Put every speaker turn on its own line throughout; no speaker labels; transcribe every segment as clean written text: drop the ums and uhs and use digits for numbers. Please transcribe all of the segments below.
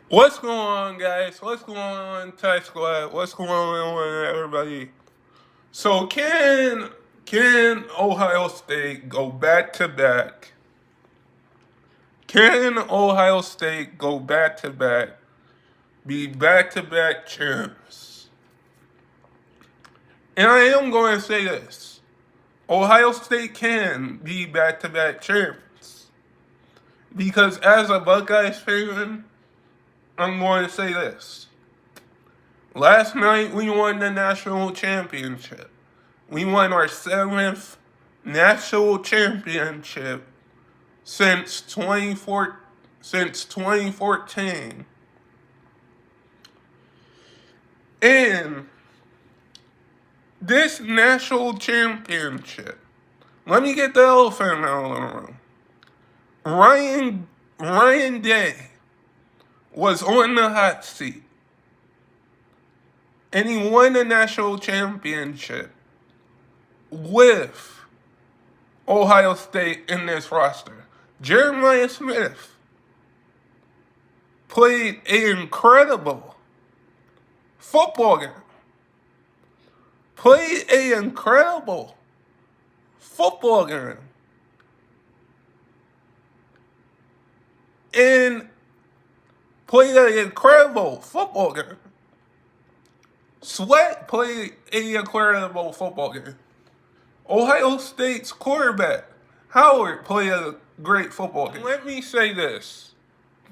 What's going on, guys? What's going on, Tech Squad? What's going on, everybody? So, can Ohio State go back to back? Can Ohio State go back to back? Be back to back champs? And I am going to say this: Ohio State can be back to back champs because, as a Buckeyes fan, I'm going to say this. Last night we won the national championship. We won our seventh national championship since 2014. And this national championship, let me get the elephant out of the room. Ryan Day was on the hot seat, and he won the national championship with Ohio State in this roster. Jeremiah Smith played an incredible football game. Played an incredible football game. And played an incredible football game. Sweat played an incredible football game. Ohio State's quarterback, Howard, played a great football game. Let me say this.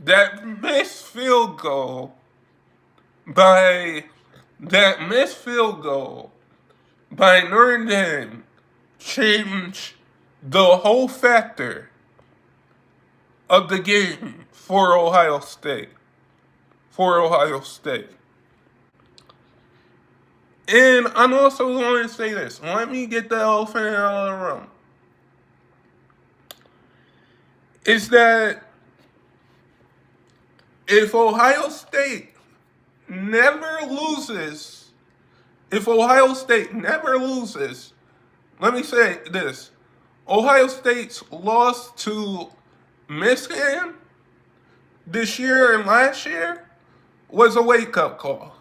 That missed field goal by Notre Dame changed the whole factor of the game for Ohio State. And I'm also going to say this. Let me get the elephant out of the room. Is that if Ohio State never loses, let me say this. Ohio State's loss to Michigan this year and last year was a wake-up call.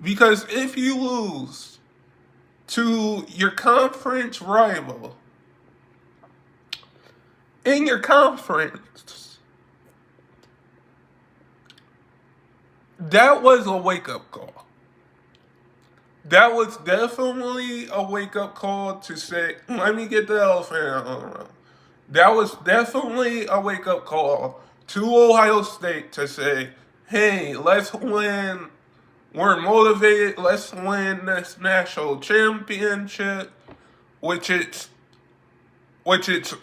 Because if you lose to your conference rival in your conference, that was a wake-up call. That was definitely a wake-up call to say, let me get the elephant out of the room. That was definitely a wake-up call to Ohio State to say, hey, let's win. We're motivated. Let's win this national championship, which it's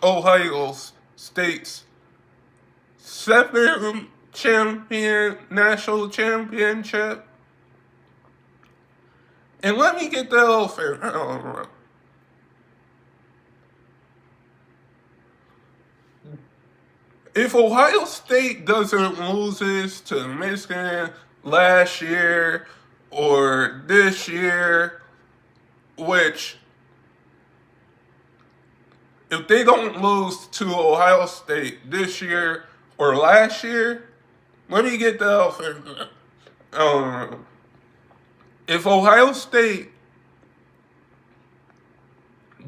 Ohio State's seventh national championship. And let me get the elephant out of the room. If Ohio State doesn't lose to Michigan last year or this year, which if they don't lose to Ohio State this year or last year, let me get the elephant out of the room. If Ohio State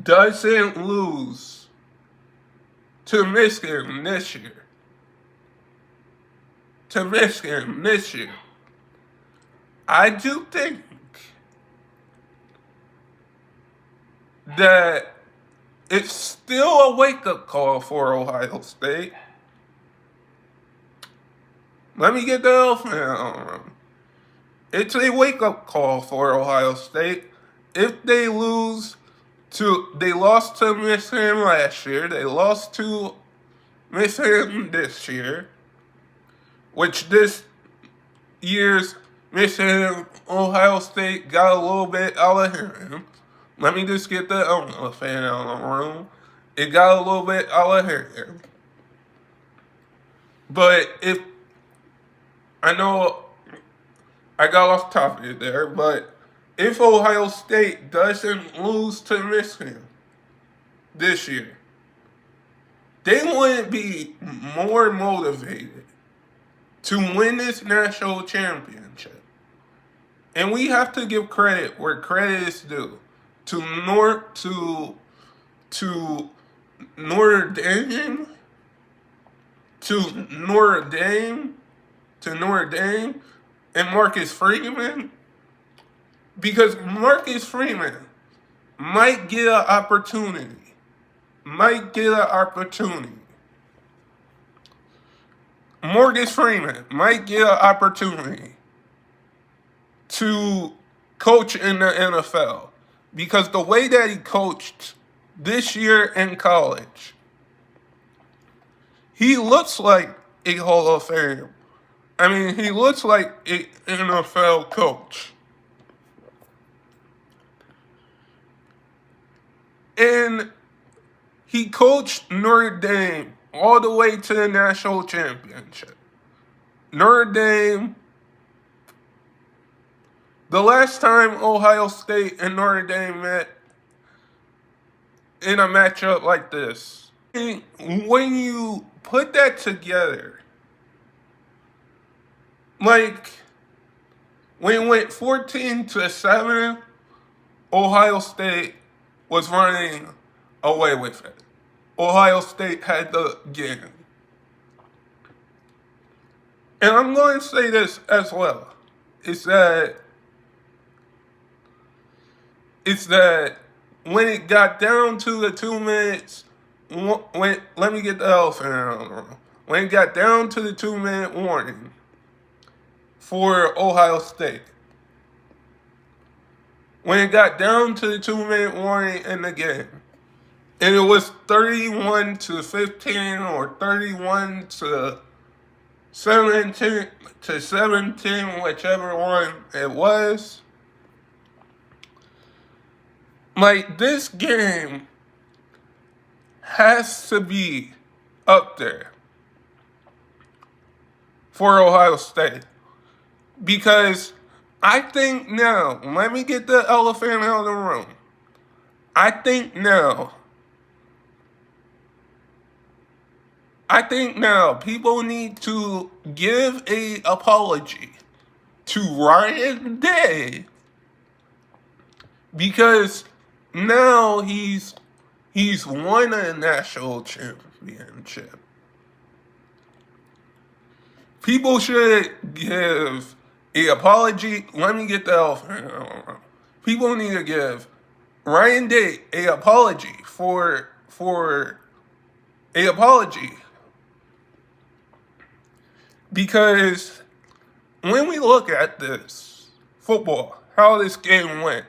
doesn't lose to Michigan this year, I do think that it's still a wake-up call for Ohio State. Let me get the elephant out of the room. It's a wake-up call for Ohio State. If they lost to Michigan last year, they lost to Michigan this year, which this year's Michigan Ohio State got a little bit out of hand. Let me just get the elephant out of the room. It got a little bit out of hand. But if I know I got off topic there, but if Ohio State doesn't lose to Michigan this year, they wouldn't be more motivated to win this national championship. And we have to give credit where credit is due to to Notre Dame, to Notre Dame, to Notre Dame, and Marcus Freeman, because Marcus Freeman might get an opportunity, Marcus Freeman might get an opportunity to coach in the NFL, because the way that he coached this year in college, he looks like a Hall of Fame. I mean, he looks like an NFL coach. And he coached Notre Dame all the way to the national championship. Notre Dame, the last time Ohio State and Notre Dame met in a matchup like this, when you put that together, like when it went 14-7, Ohio State was running away with it. Ohio State had the game. And I'm going to say this as well. It's that when it got down to the 2 minutes, let me get the elephant out of the room. When it got down to the 2-minute warning for Ohio State, when it got down to the 2-minute warning in the game, and it was 31-15 or 31-17, whichever one it was. Like, this game has to be up there for Ohio State. Because I think now, let me get the elephant out of the room. I think now people need to give an apology to Ryan Day, because now he's won a national championship. People should give an apology. Let me get the elephant out of the room. People need to give Ryan Day an apology for an apology. Because when we look at this football, how this game went,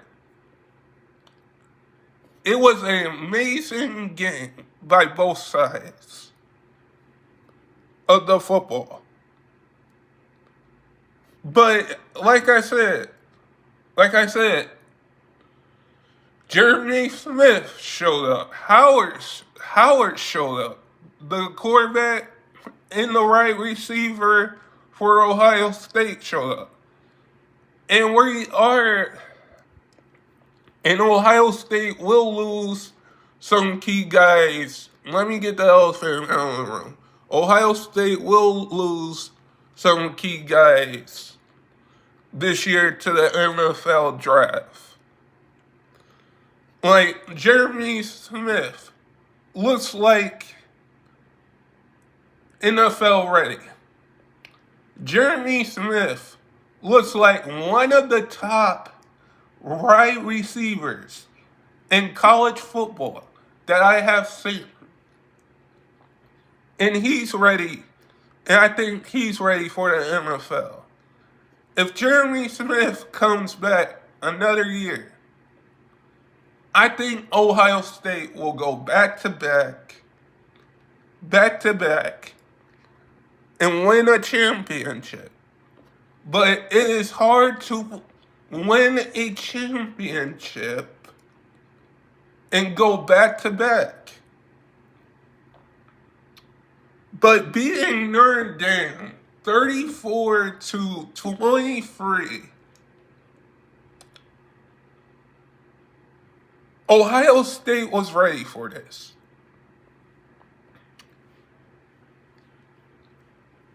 it was an amazing game by both sides of the football. But like I said, Jeremy Smith showed up. Howard showed up. The quarterback and the right receiver for Ohio State showed up. And Ohio State will lose some key guys. Let me get the elephant out of the room. Ohio State will lose some key guys this year to the NFL draft. Like, Jeremy Smith looks like NFL ready. Jeremy Smith looks like one of the top wide receivers in college football that I have seen. And he's ready. And I think he's ready for the NFL. If Jeremy Smith comes back another year, I think Ohio State will go back to back, and win a championship. But it is hard to win a championship and go back to back. But beating Notre Dame 34-23, Ohio State was ready for this.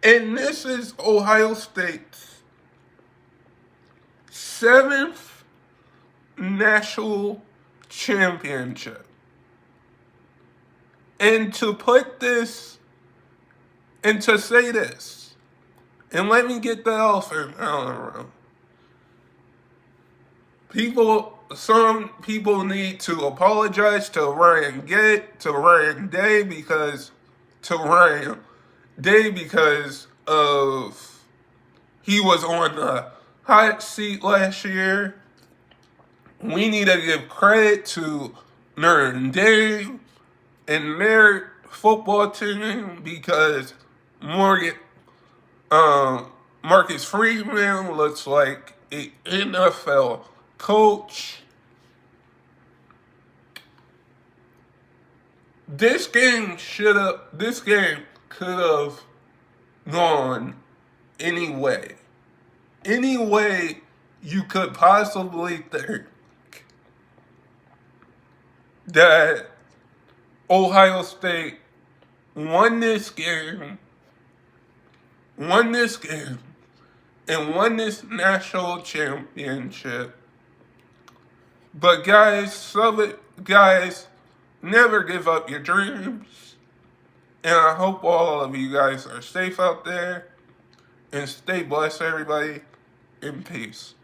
And this is Ohio State's 7th national championship. And to put this, and to say this, and let me get the elephant out of the room. Some people need to apologize to Ryan Day because of he was on the hot seat last year. We need to give credit to Notre Dame and their football team because Marcus Freeman looks like an NFL coach. This game could have gone any way. Any way you could possibly think that Ohio State won this game, and won this national championship. But guys, never give up your dreams. And I hope all of you guys are safe out there. And stay blessed, everybody. In peace.